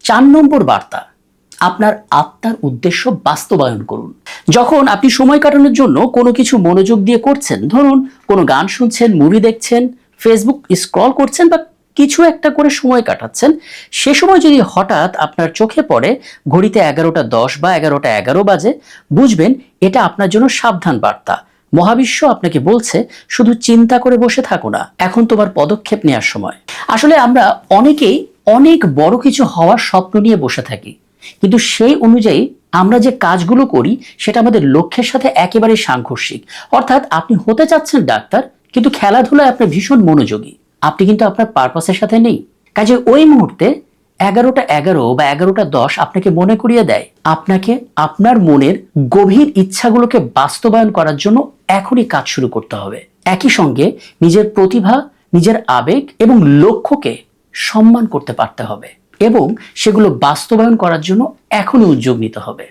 4 নম্বর বার্তা, আপনার আত্মার উদ্দেশ্য বাস্তবায়ন করুন। যখন আপনি সময় কাটানোর জন্য কোনো কিছু মনোযোগ দিয়ে করছেন, ধরুন কোনো গান শুনছেন, মুভি দেখছেন, ফেসবুক স্ক্রল করছেন বা কিছু একটা করে সময় কাটাচ্ছেন, সে সময় যদি হঠাৎ আপনার চোখে পড়ে ঘড়িতে 11:10 বা 11:11 বাজে, বুঝবেন এটা আপনার জন্য সাবধান বার্তা। মহাবিশ্ব আপনাকে বলছে শুধু চিন্তা করে বসে থাকো না, এখন তোমার পদক্ষেপ নেওয়ার সময়। আসলে আমরা অনেকেই অনেক বড় কিছু হওয়ার স্বপ্ন নিয়ে বসে থাকি, কিন্তু সেই অনুযায়ী আমরা যে কাজগুলো করি সেটা আমাদের লক্ষ্যের সাথে একেবারে সাংঘর্ষিক। অর্থাৎ আপনি হতে চাচ্ছেন ডাক্তার, কিন্তু খেলাধুলায় আপনি ভীষণ মনোযোগী, আপনি কিন্তু আপনার পারপাসের সাথে নেই। কাজে ওই মুহূর্তে 11:11 বা 11:10 আপনাকে মনে করিয়ে দেয় আপনাকে আপনার মনের গভীর ইচ্ছাগুলোকে বাস্তবায়ন করার জন্য এখনই কাজ শুরু করতে হবে। একই সঙ্গে নিজের প্রতিভা, নিজের আবেগ এবং লক্ষ্যকে সম্মান করতে পারতে হবে এবং সেগুলো বাস্তবায়ন করার জন্য এখনই উদ্যোগ নিতে হবে।